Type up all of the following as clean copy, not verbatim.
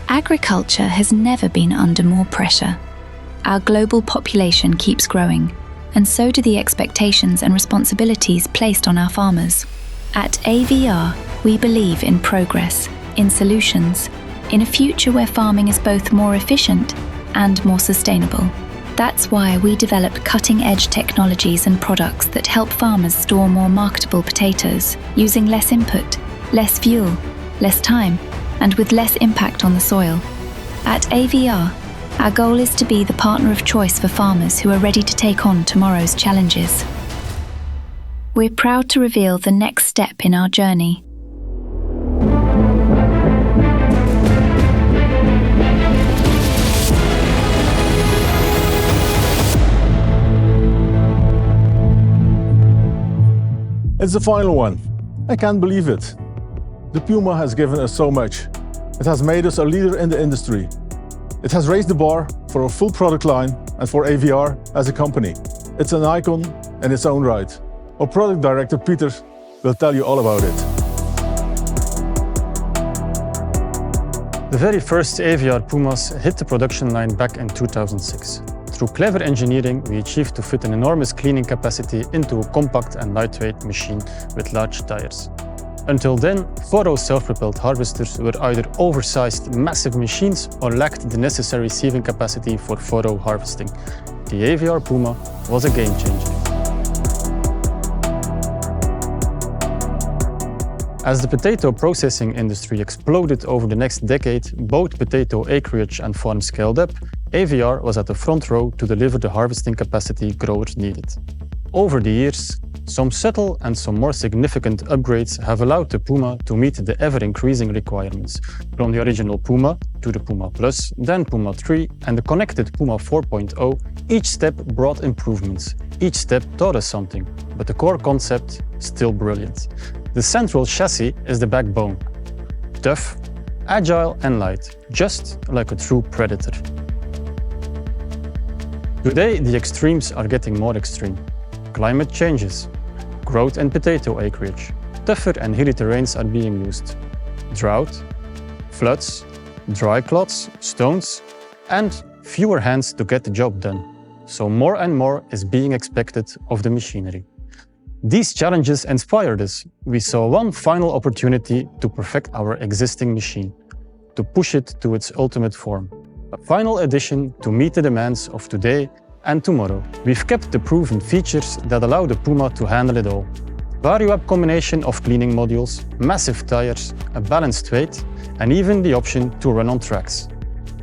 Agriculture has never been under more pressure. Our global population keeps growing, and so do the expectations and responsibilities placed on our farmers. At AVR, we believe in progress, in solutions, in a future where farming is both more efficient and more sustainable. That's why we develop cutting-edge technologies and products that help farmers store more marketable potatoes, using less input, less fuel, less time, and with less impact on the soil. At AVR, our goal is to be the partner of choice for farmers who are ready to take on tomorrow's challenges. We're proud to reveal the next step in our journey. It's the final one. I can't believe it. The Puma has given us so much. It has made us a leader in the industry. It has raised the bar for a full product line and for AVR as a company. It's an icon in its own right. Our product director, Peter, will tell you all about it. The very first AVR Pumas hit the production line back in 2006. Through clever engineering, we achieved to fit an enormous cleaning capacity into a compact and lightweight machine with large tires. Until then, furrow self-propelled harvesters were either oversized massive machines or lacked the necessary sieving capacity for furrow harvesting. The AVR Puma was a game changer. As the potato processing industry exploded over the next decade, both potato acreage and farm scaled up, AVR was at the front row to deliver the harvesting capacity growers needed. Over the years, some subtle and some more significant upgrades have allowed the Puma to meet the ever-increasing requirements. From the original Puma to the Puma Plus, then Puma 3 and the connected Puma 4.0, each step brought improvements. Each step taught us something, but the core concept still brilliant. The central chassis is the backbone. Tough, agile and light, just like a true predator. Today, the extremes are getting more extreme. Climate changes, growth in potato acreage, tougher and hilly terrains are being used. Drought, floods, dry clods, stones, and fewer hands to get the job done. So more and more is being expected of the machinery. These challenges inspired us. We saw one final opportunity to perfect our existing machine, to push it to its ultimate form. A final addition to meet the demands of today and tomorrow. We've kept the proven features that allow the Puma to handle it all. Vario-up combination of cleaning modules, massive tires, a balanced weight, and even the option to run on tracks.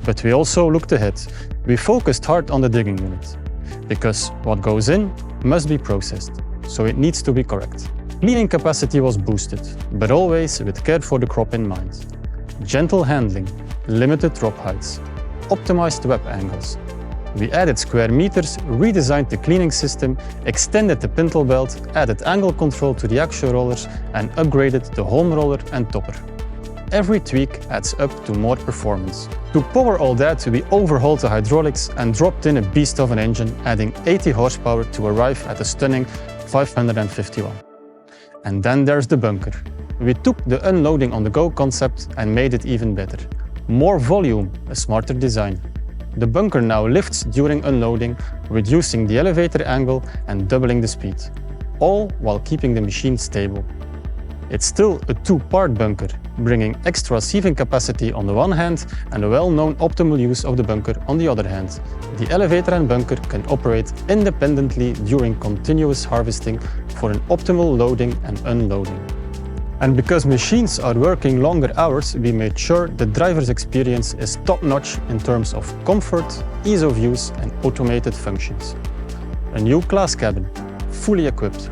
But we also looked ahead. We focused hard on the digging unit, because what goes in must be processed, so it needs to be correct. Cleaning capacity was boosted, but always with care for the crop in mind. Gentle handling, limited drop heights, optimized web angles. We added square meters, redesigned the cleaning system, extended the pintle belt, added angle control to the axial rollers, and upgraded the home roller and topper. Every tweak adds up to more performance. To power all that, we overhauled the hydraulics and dropped in a beast of an engine, adding 80 horsepower to arrive at a stunning 551. And then there's the bunker. We took the unloading on the go concept and made it even better. More volume, a smarter design. The bunker now lifts during unloading, reducing the elevator angle and doubling the speed, all while keeping the machine stable. It's still a two-part bunker, bringing extra sieving capacity on the one hand and a well-known optimal use of the bunker on the other hand. The elevator and bunker can operate independently during continuous harvesting for an optimal loading and unloading. And because machines are working longer hours, we made sure the driver's experience is top-notch in terms of comfort, ease of use and automated functions. A new class cabin, fully equipped,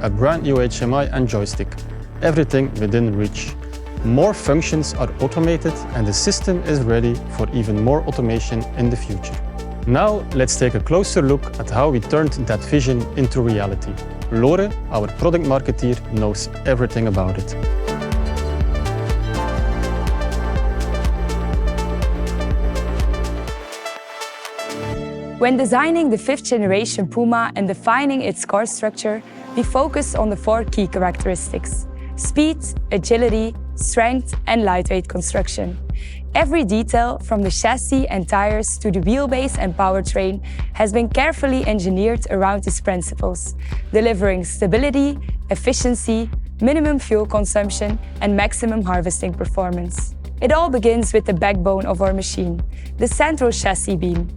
a brand new HMI and joystick, everything within reach. More functions are automated and the system is ready for even more automation in the future. Now let's take a closer look at how we turned that vision into reality. Lore, our product marketeer, knows everything about it. When designing the 5th generation Puma and defining its car structure, we focused on the 4 key characteristics: speed, agility, strength, and lightweight construction. Every detail, from the chassis and tires to the wheelbase and powertrain, has been carefully engineered around these principles, delivering stability, efficiency, minimum fuel consumption, and maximum harvesting performance. It all begins with the backbone of our machine, the central chassis beam.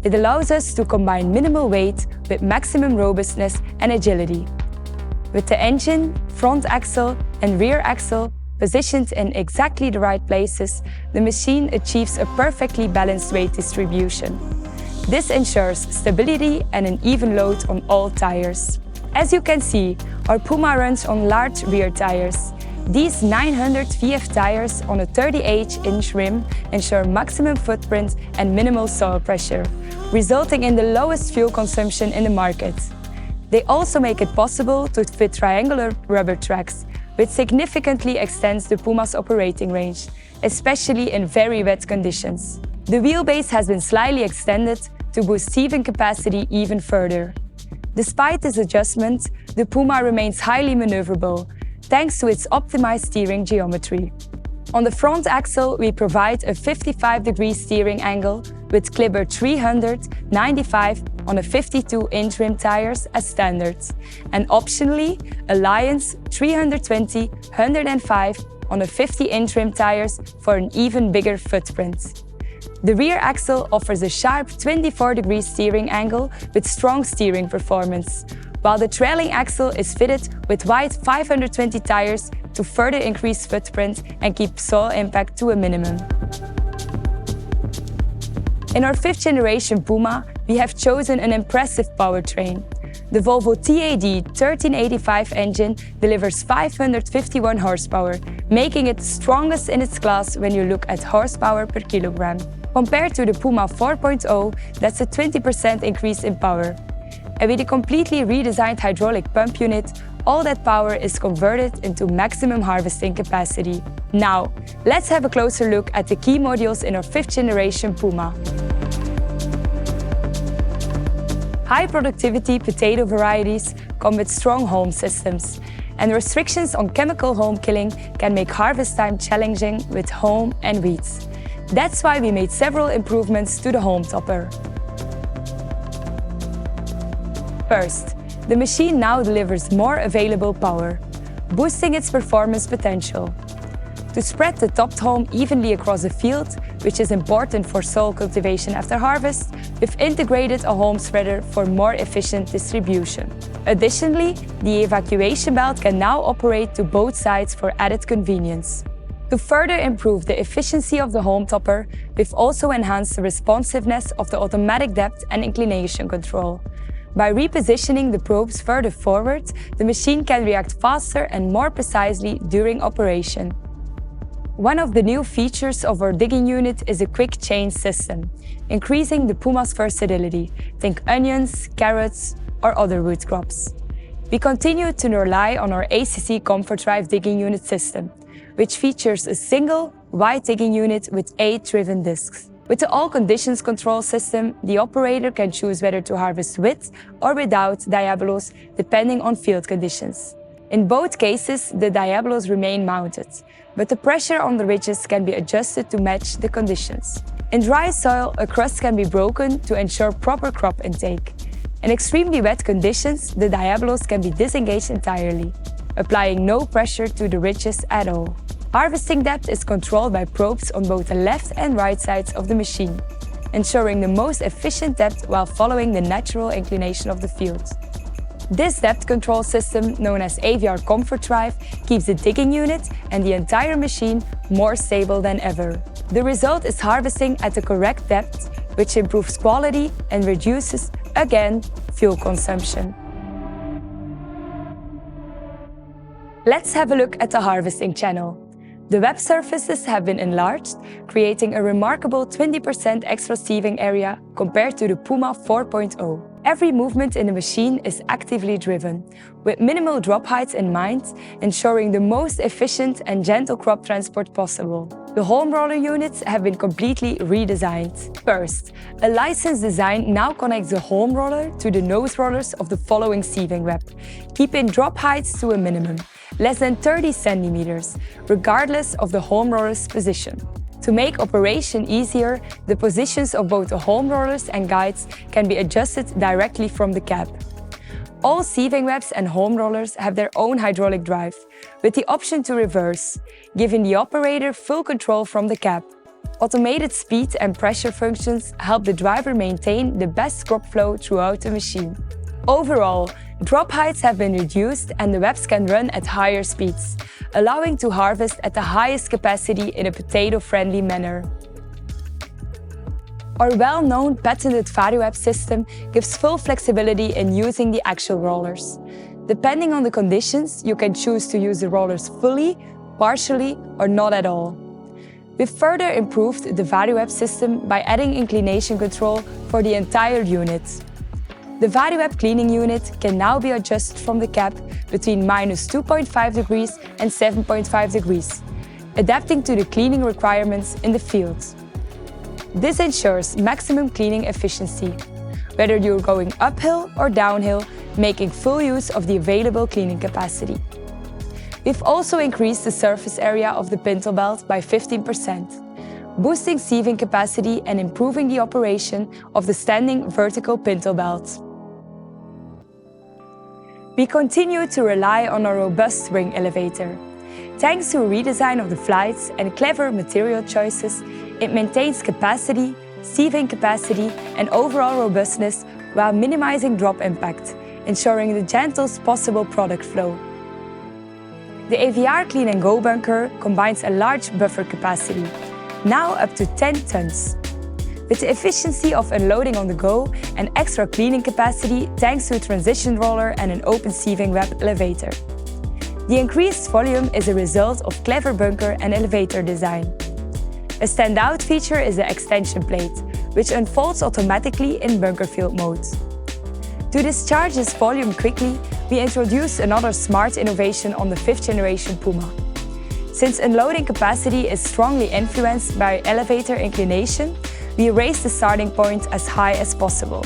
It allows us to combine minimal weight with maximum robustness and agility. With the engine, front axle, and rear axle positioned in exactly the right places, the machine achieves a perfectly balanced weight distribution. This ensures stability and an even load on all tires. As you can see, our Puma runs on large rear tires. These 900 VF tires on a 38-inch rim ensure maximum footprint and minimal soil pressure, resulting in the lowest fuel consumption in the market. They also make it possible to fit triangular rubber tracks, which significantly extends the Puma's operating range, especially in very wet conditions. The wheelbase has been slightly extended to boost sieving capacity even further. Despite this adjustment, the Puma remains highly maneuverable, thanks to its optimized steering geometry. On the front axle, we provide a 55-degree steering angle with Clipper 395 on a 52-inch rim tires as standard, and optionally, Alliance 320/105 on a 50-inch rim tires for an even bigger footprint. The rear axle offers a sharp 24-degree steering angle with strong steering performance, while the trailing axle is fitted with wide 520 tires to further increase footprint and keep soil impact to a minimum. In our 5th generation Puma, we have chosen an impressive powertrain. The Volvo TAD 1385 engine delivers 551 horsepower, making it the strongest in its class when you look at horsepower per kilogram. Compared to the Puma 4.0, that's a 20% increase in power. And with a completely redesigned hydraulic pump unit, all that power is converted into maximum harvesting capacity. Now, let's have a closer look at the key modules in our 5th generation Puma. High productivity potato varieties come with strong haulm systems, and restrictions on chemical haulm killing can make harvest time challenging with haulm and weeds. That's why we made several improvements to the haulm topper. First, the machine now delivers more available power, boosting its performance potential. To spread the topped haulm evenly across the field, which is important for soil cultivation after harvest, we've integrated a haulm spreader for more efficient distribution. Additionally, the evacuation belt can now operate to both sides for added convenience. To further improve the efficiency of the haulm topper, we've also enhanced the responsiveness of the automatic depth and inclination control. By repositioning the probes further forward, the machine can react faster and more precisely during operation. One of the new features of our digging unit is a quick change system, increasing the Puma's versatility. Think onions, carrots, or other root crops. We continue to rely on our ACC Comfort Drive digging unit system, which features a single, wide digging unit with 8 driven discs. With the All Conditions Control system, the operator can choose whether to harvest with or without diabolos, depending on field conditions. In both cases, the diabolos remain mounted, but the pressure on the ridges can be adjusted to match the conditions. In dry soil, a crust can be broken to ensure proper crop intake. In extremely wet conditions, the diabolos can be disengaged entirely, applying no pressure to the ridges at all. Harvesting depth is controlled by probes on both the left and right sides of the machine, ensuring the most efficient depth while following the natural inclination of the field. This depth control system, known as AVR Comfort Drive, keeps the digging unit and the entire machine more stable than ever. The result is harvesting at the correct depth, which improves quality and reduces, again, fuel consumption. Let's have a look at the harvesting channel. The web surfaces have been enlarged, creating a remarkable 20% extra sieving area compared to the Puma 4.0. Every movement in the machine is actively driven, with minimal drop heights in mind, ensuring the most efficient and gentle crop transport possible. The haulm roller units have been completely redesigned. First, a licensed design now connects the haulm roller to the nose rollers of the following sieving web, keeping drop heights to a minimum. less than 30 centimeters, regardless of the home roller's position. To make operation easier, the positions of both the home rollers and guides can be adjusted directly from the cab. All sieving webs and home rollers have their own hydraulic drive, with the option to reverse, giving the operator full control from the cab. Automated speed and pressure functions help the driver maintain the best crop flow throughout the machine. Overall, drop heights have been reduced and the webs can run at higher speeds, allowing to harvest at the highest capacity in a potato-friendly manner. Our well-known patented VariWeb system gives full flexibility in using the actual rollers. Depending on the conditions, you can choose to use the rollers fully, partially, or not at all. We've further improved the VariWeb system by adding inclination control for the entire unit. The VariWeb cleaning unit can now be adjusted from the cab between -2.5 degrees and 7.5 degrees, adapting to the cleaning requirements in the field. This ensures maximum cleaning efficiency, whether you're going uphill or downhill, making full use of the available cleaning capacity. We've also increased the surface area of the pintle belt by 15%, boosting sieving capacity and improving the operation of the standing vertical pintle belt. We continue to rely on a robust ring elevator. Thanks to a redesign of the flights and clever material choices, it maintains capacity, sieving capacity, and overall robustness while minimizing drop impact, ensuring the gentlest possible product flow. The AVR Clean & Go bunker combines a large buffer capacity, now up to 10 tons. With the efficiency of unloading on the go and extra cleaning capacity thanks to a transition roller and an open sieving web elevator. The increased volume is a result of clever bunker and elevator design. A standout feature is the extension plate, which unfolds automatically in bunker field mode. To discharge this volume quickly, we introduced another smart innovation on the 5th generation Puma. Since unloading capacity is strongly influenced by elevator inclination, we raised the starting point as high as possible.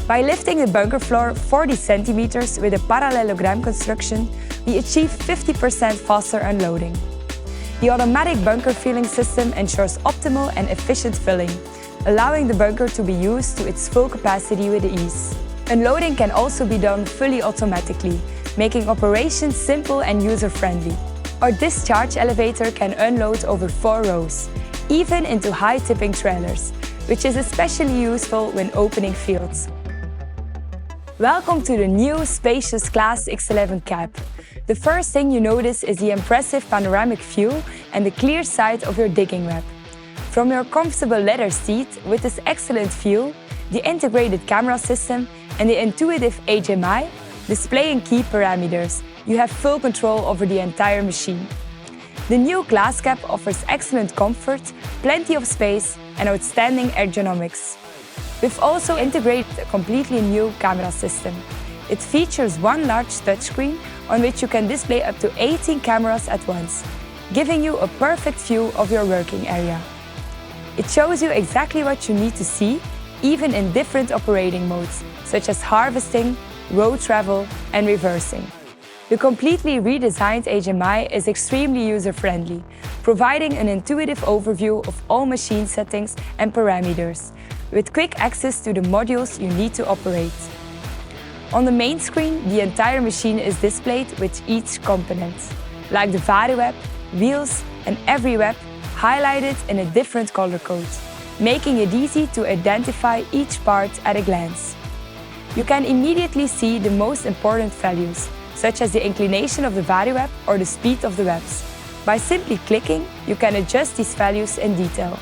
By lifting the bunker floor 40 centimeters with a parallelogram construction, we achieve 50% faster unloading. The automatic bunker filling system ensures optimal and efficient filling, allowing the bunker to be used to its full capacity with ease. Unloading can also be done fully automatically, making operations simple and user-friendly. Our discharge elevator can unload over 4 rows, even into high-tipping trailers, which is especially useful when opening fields. Welcome to the new spacious Class X11 cab. The first thing you notice is the impressive panoramic view and the clear sight of your digging web. From your comfortable leather seat with this excellent view, the integrated camera system, and the intuitive HMI, displaying key parameters, you have full control over the entire machine. The new glass cab offers excellent comfort, plenty of space, and outstanding ergonomics. We've also integrated a completely new camera system. It features one large touchscreen on which you can display up to 18 cameras at once, giving you a perfect view of your working area. It shows you exactly what you need to see, even in different operating modes, such as harvesting, road travel, and reversing. The completely redesigned HMI is extremely user-friendly, providing an intuitive overview of all machine settings and parameters, with quick access to the modules you need to operate. On the main screen, the entire machine is displayed with each component, like the VariWeb, wheels, and every web highlighted in a different color code, making it easy to identify each part at a glance. You can immediately see the most important values, such as the inclination of the VariWeb or the speed of the webs. By simply clicking, you can adjust these values in detail.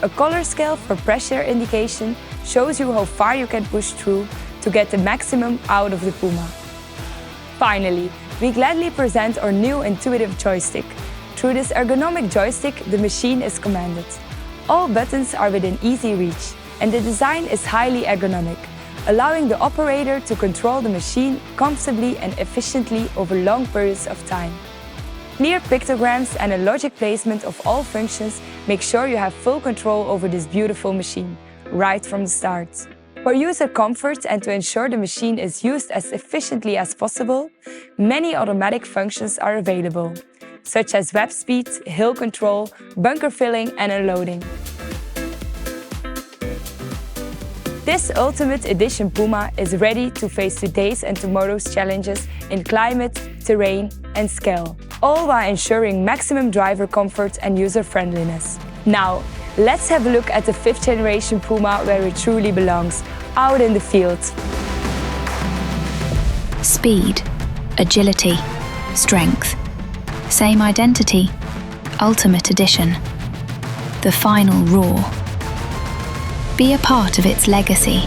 A color scale for pressure indication shows you how far you can push through to get the maximum out of the Puma. Finally, we gladly present our new intuitive joystick. Through this ergonomic joystick, the machine is commanded. All buttons are within easy reach, and the design is highly ergonomic, allowing the operator to control the machine comfortably and efficiently over long periods of time. Clear pictograms and a logic placement of all functions make sure you have full control over this beautiful machine, right from the start. For user comfort and to ensure the machine is used as efficiently as possible, many automatic functions are available, such as web speed, hill control, bunker filling and unloading. This Ultimate Edition Puma is ready to face today's and tomorrow's challenges in climate, terrain and scale, all while ensuring maximum driver comfort and user friendliness. Now, let's have a look at the 5th generation Puma where it truly belongs, out in the field. Speed, agility, strength. Same identity, Ultimate Edition. The final roar. Be a part of its legacy.